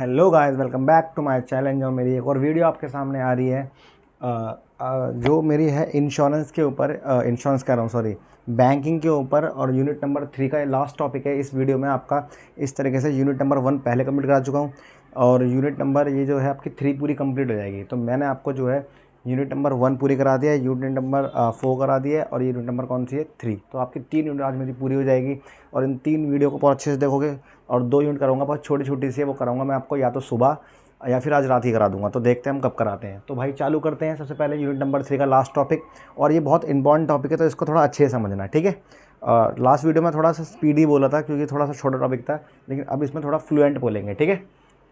Hello guys, welcome back to my challenge. और मेरी एक और वीडियो आपके सामने आ रही है जो मेरी है इंश्योरेंस के ऊपर, इंश्योरेंस कह रहा हूँ सॉरी, बैंकिंग के ऊपर। और यूनिट नंबर 3 का ये लास्ट टॉपिक है इस वीडियो में आपका। इस तरीके से यूनिट नंबर 1 पहले कंप्लीट करा चुका हूँ और यूनिट नंबर ये जो है आपकी 3 पूरी कंप्लीट हो जाएगी। तो मैंने आपको जो है यूनिट नंबर 1 पूरी करा दिया है, यूनिट नंबर 4 करा दिया है और यूनिट नंबर कौन सी है 3। तो आपकी 3 यूनिट आज मेरी पूरी हो जाएगी और इन 3 वीडियो को बहुत अच्छे से देखोगे। और 2 यूनिट कराऊंगा, बहुत छोटी छोटी सी है, वो कराऊंगा मैं आपको या तो सुबह या फिर आज रात ही करा दूंगा। तो देखते हैं हम कब कराते हैं। तो भाई चालू करते हैं। सबसे पहले यूनिट नंबर 3 का लास्ट टॉपिक, और ये बहुत इंपॉर्टेंट टॉपिक है तो इसको थोड़ा अच्छे से समझना है, ठीक है। लास्ट वीडियो में थोड़ा सा स्पीडी बोला था क्योंकि थोड़ा सा छोटा टॉपिक था, लेकिन अब इसमें थोड़ा फ्लुएंट बोलेंगे, ठीक है।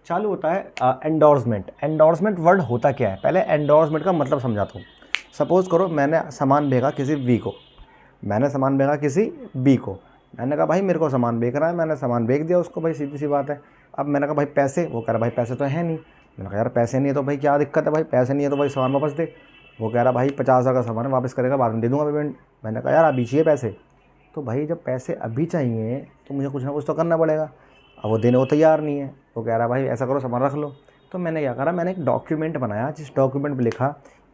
चालू होता है एंडोर्समेंट। एंडोर्समेंट वर्ड होता क्या है, पहले एंडोर्समेंट का मतलब समझाता हूँ। सपोज़ करो मैंने सामान भेजा किसी वी को, मैंने कहा भाई मेरे को सामान बेच रहा है, मैंने सामान बेच दिया उसको, भाई सीधी सी बात है। अब मैंने कहा भाई पैसे, वो कह रहा भाई पैसे तो है नहीं। मैंने कहा यार पैसे नहीं है तो भाई क्या दिक्कत है, भाई पैसे नहीं है तो भाई सामान वापस दे। वो कह रहा भाई 50,000 का सामान है, वापस करेगा बाद में दे दूँगा पेमेंट। मैंने कहा यार अभी चाहिए पैसे। तो भाई जब पैसे अभी चाहिए तो मुझे कुछ ना कुछ तो करना पड़ेगा। अब वो देने को तैयार नहीं है। वो कह रहा भाई ऐसा करो सामान रख लो। तो मैंने क्या करा, मैंने एक डॉक्यूमेंट बनाया जिस डॉक्यूमेंट में लिखा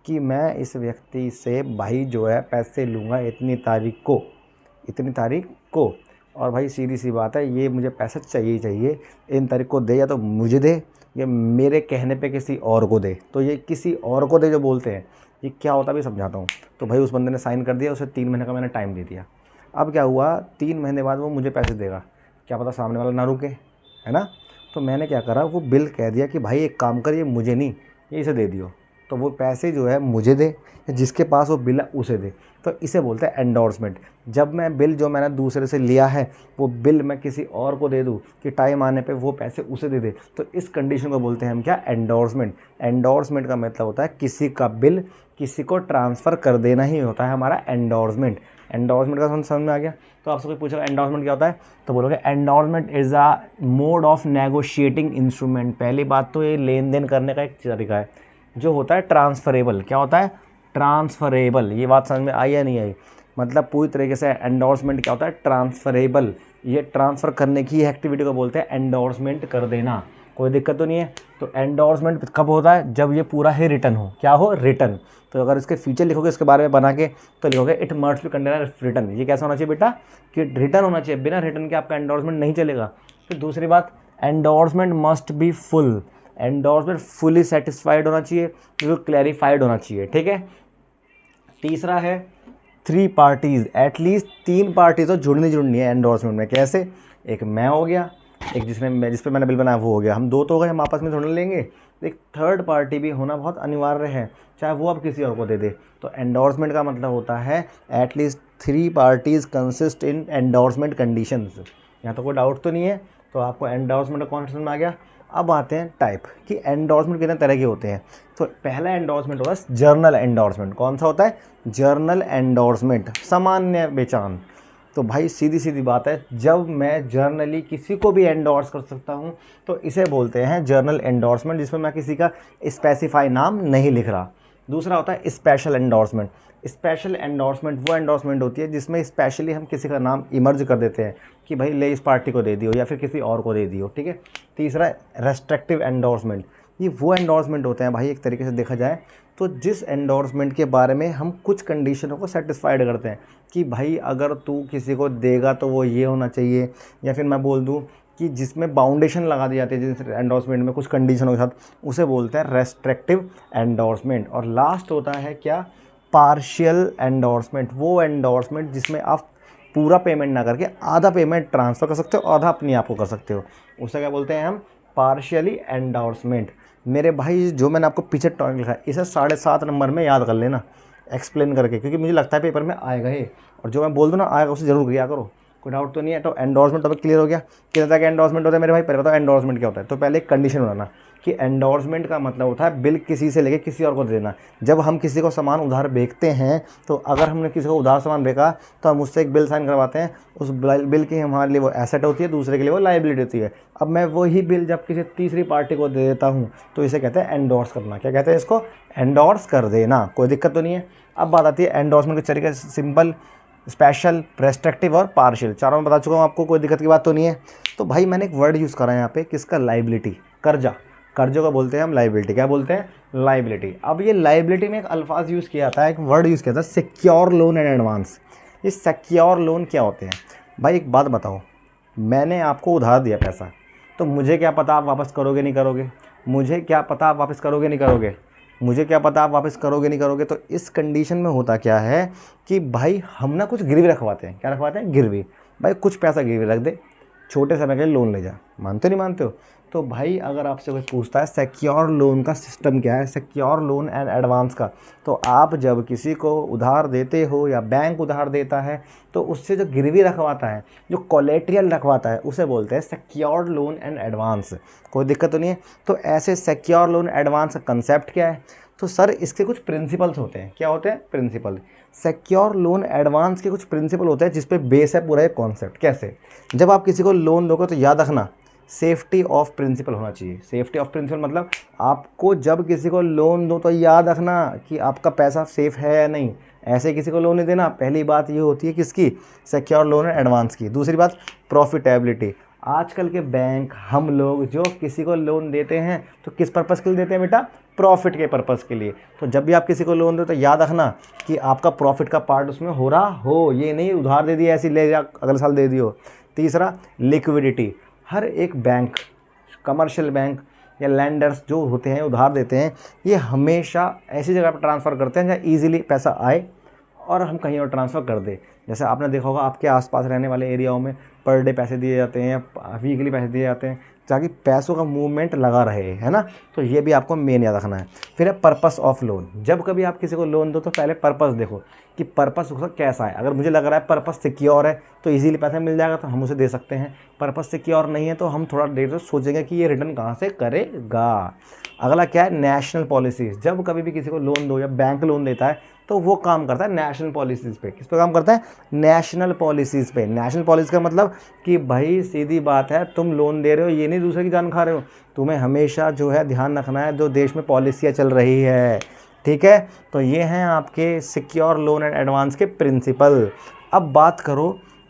कि मैं इस व्यक्ति से भाई जो है पैसे लूँगा इतनी तारीख को। और भाई सीधी सी बात है, ये मुझे पैसा चाहिए ही चाहिए, इन तारीख को दे, या तो मुझे दे या मेरे कहने पे किसी और को दे। तो ये किसी और को दे जो बोलते हैं, ये क्या होता है भी समझाता हूँ। तो भाई उस बंदे ने साइन कर दिया, उसे 3 महीने का मैंने टाइम दे दिया। अब क्या हुआ, 3 महीने बाद वो मुझे पैसे देगा, क्या पता सामने वाला ना रुके, है ना। तो मैंने क्या करा, वो बिल कह दिया कि भाई एक काम कर, ये मुझे नहीं, ये इसे दे दियो। तो वो पैसे जो है मुझे दे, जिसके पास वो बिल है उसे दे। तो इसे बोलते हैं एंडोर्समेंट। जब मैं बिल जो मैंने दूसरे से लिया है वो बिल मैं किसी और को दे दूं कि टाइम आने पे वो पैसे उसे दे दे, तो इस कंडीशन को बोलते हैं हम क्या, एंडोर्समेंट। एंडोर्समेंट का मतलब होता है किसी का बिल किसी को ट्रांसफ़र कर देना ही होता है हमारा एंडोर्समेंट। एंडोर्समेंट का समझ में आ गया। तो आपसे कोई पूछेगा एंडोर्समेंट क्या होता है, तो बोलोगे endorsement is a mode of negotiating instrument. पहली बात तो ये लेन देन करने का एक तरीका है जो होता है ट्रांसफरेबल। क्या होता है, ट्रांसफरेबल। ये बात समझ में आई या नहीं आई, मतलब पूरी तरीके से एंडोर्समेंट क्या होता है, ट्रांसफरेबल। ये ट्रांसफ़र करने की एक्टिविटी को बोलते हैं एंडोर्समेंट कर देना। कोई दिक्कत तो नहीं है। तो एंडोर्समेंट कब होता है, जब ये पूरा ही रिटर्न हो। क्या हो, रिटर्न। तो अगर इसके फीचर लिखोगे इसके बारे में बना के, तो लिखोगे it must be contain return. ये कैसा होना चाहिए बेटा, कि रिटर्न होना चाहिए, बिना रिटर्न के आपका एंडोर्समेंट नहीं चलेगा। फिर दूसरी बात, endorsement must be full. Endorsement fully satisfied होना चाहिए, बिल्कुल क्लैरिफाइड होना चाहिए, ठीक है। तीसरा है 3 पार्टीज़, एटलीस्ट 3 पार्टी तो जुड़नी है एंडोर्समेंट में। कैसे, एक मैं हो गया, एक जिस पे मैंने बिल बनाया वो हो गया, हम 2 तो हो गए, हम आपस में थोड़ा लेंगे। एक थर्ड पार्टी भी होना बहुत अनिवार्य है, चाहे वो अब किसी और को दे दे। तो एंडोर्समेंट का मतलब होता है at least 3 parties consist in endorsement conditions. यहाँ तो कोई डाउट तो नहीं है। तो आपको एंडोर्समेंट का कॉन्सेप्ट में आ गया। अब आते हैं टाइप कि एंडोर्समेंट कितने तरह के होते हैं। तो पहला एंडोर्समेंट होगा जर्नल एंडोर्समेंट। कौन सा होता है, जर्नल एंडोर्समेंट, सामान्य बेचान। तो भाई सीधी सीधी बात है, जब मैं जर्नली किसी को भी एंडोर्स कर सकता हूँ तो इसे बोलते हैं जर्नल एंडोर्समेंट, जिसमें मैं किसी का स्पेसिफाई नाम नहीं लिख रहा। दूसरा होता है स्पेशल एंडोर्समेंट। स्पेशल एंडोर्समेंट वो एंडोर्समेंट होती है जिसमें स्पेशली हम किसी का नाम इमर्ज कर देते हैं कि भाई ले इस पार्टी को दे दियो या फिर किसी और को दे दियो, ठीक है। तीसरा रेस्ट्रिक्टिव एंडोर्समेंट। ये वो एंडोर्समेंट होते हैं भाई, एक तरीके से देखा जाए तो जिस एंडोर्समेंट के बारे में हम कुछ कंडीशनों को सेटिस्फाइड करते हैं कि भाई अगर तू किसी को देगा तो वो ये होना चाहिए, या फिर मैं बोल दूँ कि जिसमें बाउंडेशन लगा दी जाती है जिस एंडोर्समेंट में कुछ कंडीशनों के साथ, उसे बोलते हैं रेस्ट्रिक्टिव एंडोर्समेंट। और लास्ट होता है क्या, पार्शियल एंडोर्समेंट। वो एंडोर्समेंट जिसमें आप पूरा पेमेंट ना करके आधा पेमेंट ट्रांसफ़र कर सकते हो, आधा अपने आप को कर सकते हो, उसे क्या बोलते हैं हम, पार्शियली एंडोर्समेंट। मेरे भाई जो मैंने आपको पीछे टॉपिक लिखा है इसे 7.5 नंबर में याद कर लेना एक्सप्लेन करके, क्योंकि मुझे लगता है पेपर में आएगा ये, और जो मैं बोल दूँ ना आएगा उसे जरूर किया करो, कोई डाउट तो नहीं है। तो एंडोर्समेंट टॉपिक क्लियर हो गया। किस तरह का एंडोर्समेंट होता है मेरे भाई, पहले बताओ एंडोर्समेंट क्या होता है। तो पहले एक कंडीशन बनाना कि एंडोर्समेंट का मतलब होता है बिल किसी से लेके किसी और को देना। जब हम किसी को सामान उधार बेचते हैं तो अगर हमने किसी को उधार सामान बेचा तो हम उससे एक बिल साइन करवाते हैं। उस बिल की हमारे लिए वो एसेट होती है, दूसरे के लिए वो लायबिलिटी होती है। अब मैं वही बिल जब किसी तीसरी पार्टी को दे देता हूँ तो इसे कहते हैं एंडोर्स करना। क्या कहते हैं इसको, एंडोर्स कर देना। कोई दिक्कत तो नहीं है। अब बात आती है एंडोर्समेंट के तरीके, सिंपल, स्पेशल, रेस्ट्रिक्टिव और पार्शियल। चारों में बता चुका हूँ आपको, कोई दिक्कत की बात तो नहीं है। तो भाई मैंने एक वर्ड यूज़ करा है यहाँ पे किसका, लायबिलिटी कर्जा, कर्जों को बोलते हैं हम लाइबिलिटी। क्या बोलते हैं? लाइबिलिटी। अब ये लाइबिलिटी में एक अल्फाज यूज़ किया था, एक वर्ड यूज़ किया था, सिक्योर लोन एंड एडवांस। ये सिक्योर लोन क्या होते हैं भाई? एक बात बताओ, मैंने आपको उधार दिया पैसा, तो मुझे क्या पता आप वापस करोगे नहीं करोगे? मुझे क्या पता आप वापस करोगे नहीं करोगे? मुझे क्या पता आप वापस करोगे नहीं करोगे? तो इस कंडीशन में होता क्या है कि भाई हम ना कुछ गिरवी रखवाते हैं। क्या रखवाते हैं? गिरवी। भाई कुछ पैसा गिरवी रख दे, छोटे समय के लिए लोन ले जा। मानते नहीं मानते हो? तो भाई अगर आपसे कोई पूछता है सिक्योर लोन का सिस्टम क्या है, सिक्योर लोन एंड एडवांस का, तो आप जब किसी को उधार देते हो या बैंक उधार देता है तो उससे जो गिरवी रखवाता है, जो कोलेट्रियल रखवाता है, उसे बोलते हैं सिक्योर्ड लोन एंड एडवांस। कोई दिक्कत तो नहीं है? तो ऐसे सिक्योर लोन एडवांस का कंसेप्ट क्या है? तो सर इसके कुछ प्रिंसिपल्स होते हैं। क्या होते हैं? प्रिंसिपल। सिक्योर लोन एडवांस के कुछ प्रिंसिपल होते हैं जिस पे बेस है पूरा एक कॉन्सेप्ट। कैसे? जब आप किसी को लोन दोगे तो याद रखना सेफ्टी ऑफ प्रिंसिपल होना चाहिए। सेफ्टी ऑफ प्रिंसिपल मतलब आपको जब किसी को लोन दो तो याद रखना कि आपका पैसा सेफ है या नहीं। ऐसे किसी को लोन नहीं देना। पहली बात ये होती है किसकी? सिक्योर लोन एडवांस की। दूसरी बात प्रॉफिटेबिलिटी। आजकल के बैंक, हम लोग जो किसी को लोन देते हैं तो किस पर्पज़ के लिए देते हैं बेटा? प्रॉफिट के पर्पज़ के लिए। तो जब भी आप किसी को लोन दो तो याद रखना कि आपका प्रॉफिट का पार्ट उसमें हो रहा हो, ये नहीं उधार दे दिया ऐसे ले जा अगले साल दे दियो। तीसरा लिक्विडिटी। हर एक बैंक, कमर्शियल बैंक या लैंडर्स जो होते हैं उधार देते हैं, ये हमेशा ऐसी जगह पर ट्रांसफ़र करते हैं जहाँ ईजिली पैसा आए और हम कहीं और ट्रांसफ़र कर दें। जैसे आपने देखा होगा आपके आसपास रहने वाले एरियाओं में पर डे पैसे दिए जाते हैं या वीकली पैसे दिए जाते हैं ताकि पैसों का मूवमेंट लगा रहे, है ना। तो ये भी आपको मेन याद रखना है। फिर है पर्पस ऑफ लोन। जब कभी आप किसी को लोन दो तो पहले पर्पस देखो कि पर्पस उसका कैसा है। अगर मुझे लग रहा है पर्पस सिक्योर है तो इजीली पैसा मिल जाएगा तो हम उसे दे सकते हैं। पर्पस सिक्योर नहीं है तो हम थोड़ा देर से सोचेंगे कि ये रिटर्न कहाँ से करेगा। अगला क्या है? National policies. जब कभी भी किसी को लोन दो या बैंक लोन देता है तो वो काम करता है नेशनल पॉलिसीज़ पे। किस पे काम करता है? नेशनल पॉलिसीज़ पे। नेशनल पॉलिसी का मतलब कि भाई सीधी बात है, तुम लोन दे रहे हो ये नहीं दूसरे की जान खा रहे हो। तुम्हें हमेशा जो है ध्यान रखना है जो देश में पॉलिसियाँ चल रही है, ठीक है। तो ये हैं आपके सिक्योर लोन एंड एडवांस के प्रिंसिपल। अब बात करो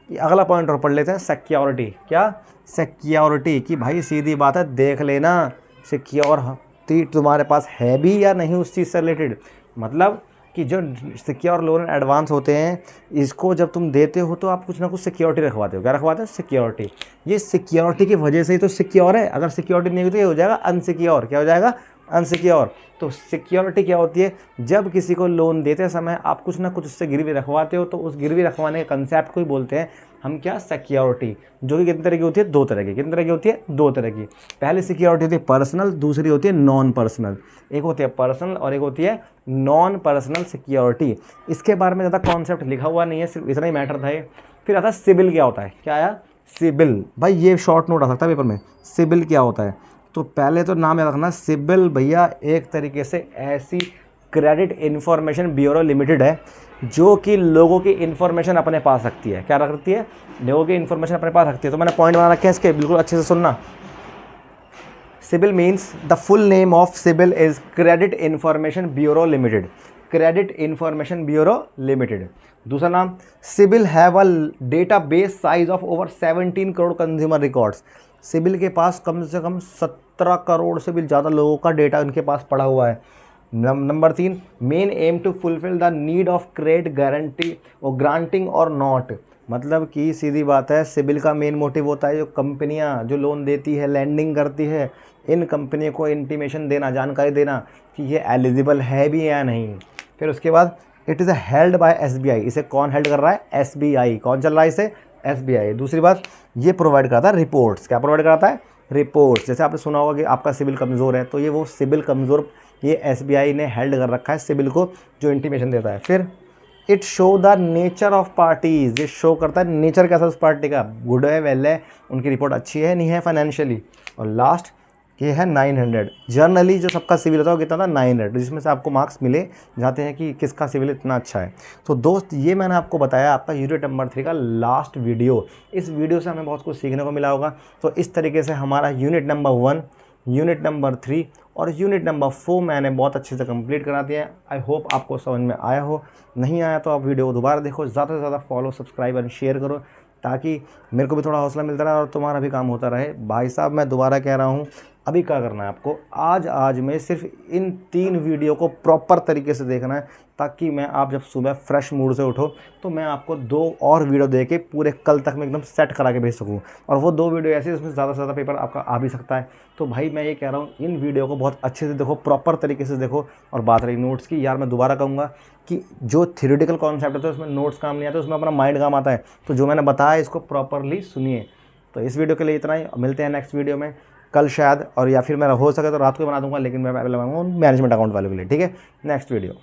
कि अगला पॉइंट और पढ़ लेते हैं, सिक्योरिटी। क्या? सिक्योरिटी की भाई सीधी बात है, देख लेना सिक्योरिटी तुम्हारे पास है भी या नहीं उस चीज़ से रिलेटेड। मतलब कि जो सिक्योर लोन एंड एडवांस होते हैं इसको जब तुम देते हो तो आप कुछ ना कुछ सिक्योरिटी रखवाते हो। क्या रखवाते हो? सिक्योरिटी। ये सिक्योरिटी की वजह से ही तो सिक्योर है। अगर सिक्योरिटी नहीं होती तो ये हो जाएगा अनसिक्योर। क्या हो जाएगा? अनसिक्योर। तो सिक्योरिटी क्या होती है? जब किसी को लोन देते समय आप कुछ ना कुछ उससे गिरवी रखवाते हो तो उस गिरवी रखवाने के कंसेप्ट को ही बोलते हैं हम क्या? सिक्योरिटी। जो कि कितने तरह की होती है? दो तरह की। कितने तरह की होती है? दो तरह की। पहली सिक्योरिटी होती है पर्सनल, दूसरी होती है नॉन पर्सनल। एक होती है पर्सनल और एक होती है नॉन पर्सनल सिक्योरिटी। इसके बारे में ज़्यादा कॉन्सेप्ट लिखा हुआ नहीं है, सिर्फ इतना ही मैटर था ये। फिर आता है सिबिल। क्या होता है? क्या आया? सिबिल। भाई ये शॉर्ट नोट आ सकता है पेपर में। सिबिल क्या होता है? तो पहले तो नाम याद रखना, सिबिल भैया एक तरीके से ऐसी क्रेडिट इंफॉर्मेशन ब्यूरो लिमिटेड है जो कि लोगों की इन्फॉर्मेशन अपने पास रखती है। क्या रखती है? लोगों की इन्फॉर्मेशन अपने पास रखती है। तो मैंने पॉइंट बना रखे हैं इसके, बिल्कुल अच्छे से सुनना। CIBIL means the full name of CIBIL is credit information bureau limited. Credit information bureau limited. दूसरा नाम, CIBIL have a database size of over 17 crore consumer records. CIBIL के पास कम से कम 17 करोड़ से भी ज़्यादा लोगों का डेटा उनके पास पड़ा हुआ है। Number 3, main aim to fulfill the need of credit guarantee और ग्रांटिंग और नॉट। मतलब कि सीधी बात है, सिबिल का मेन मोटिव होता है जो कंपनियां जो लोन देती है, लैंडिंग करती है, इन कंपनियों को इंटीमेशन देना, जानकारी देना कि ये एलिजिबल है भी या नहीं। फिर उसके बाद it is held by SBI. इसे कौन हेल्ड कर रहा है? एसबीआई। कौन चल रहा है इसे? एसबीआई। दूसरी बात, ये प्रोवाइड कराता है रिपोर्ट्स। क्या प्रोवाइड कराता है? रिपोर्ट्स। जैसे आपने सुना होगा कि आपका सिबिल कमज़ोर है तो ये वो सिबिल कमज़ोर ये एसबीआई ने हेल्ड कर रखा है सिबिल को, जो इंटीमेशन देता है। फिर it show the nature of parties. ये शो करता है नेचर कैसा उस पार्टी का, गुड है, वेल है, उनकी रिपोर्ट अच्छी है, नहीं है फाइनेंशियली। और लास्ट ये है 900। जर्नली जो सबका सिविल होता है वो कितना था? 900, जिसमें से आपको मार्क्स मिले जाते हैं कि किसका सिविल इतना अच्छा है। तो दोस्त ये मैंने आपको बताया आपका यूनिट नंबर 3 का लास्ट वीडियो। इस वीडियो से हमें बहुत कुछ सीखने को मिला होगा। तो इस तरीके से हमारा यूनिट नंबर 1, यूनिट नंबर 3 और यूनिट नंबर 4 मैंने बहुत अच्छे से कंप्लीट करा दिया है। आई होप आपको समझ में आया हो। नहीं आया तो आप वीडियो को दोबारा देखो, ज़्यादा से ज़्यादा फॉलो, सब्सक्राइब एंड शेयर करो ताकि मेरे को भी थोड़ा हौसला मिलता रहे और तुम्हारा भी काम होता रहे। भाई साहब मैं दोबारा कह रहा हूँ, अभी क्या करना है आपको, आज में सिर्फ इन 3 वीडियो को प्रॉपर तरीके से देखना है, ताकि मैं आप जब सुबह फ्रेश मूड से उठो तो मैं आपको 2 और वीडियो दे के पूरे कल तक मैं एकदम सेट करा के भेज सकूँ। और वो 2 वीडियो ऐसे जिसमें ज़्यादा से ज़्यादा पेपर आपका आ भी सकता है। तो भाई मैं ये कह रहा हूँ, इन वीडियो को बहुत अच्छे से देखो, प्रॉपर तरीके से देखो। और बात रही नोट्स की, यार मैं दोबारा कहूँगा कि जो थ्योरेटिकल कॉन्सेप्ट होता है उसमें नोट्स काम नहीं आता, उसमें अपना माइंड काम आता है। तो जो मैंने बताया इसको प्रॉपरली सुनिए। तो इस वीडियो के लिए इतना ही, मिलते हैं नेक्स्ट वीडियो में कल शायद, और या फिर मेरा हो सके तो रात को बना दूंगा, लेकिन मैं पहले बनाऊंगा मैनेजमेंट अकाउंट वालों के लिए। ठीक है, नेक्स्ट वीडियो।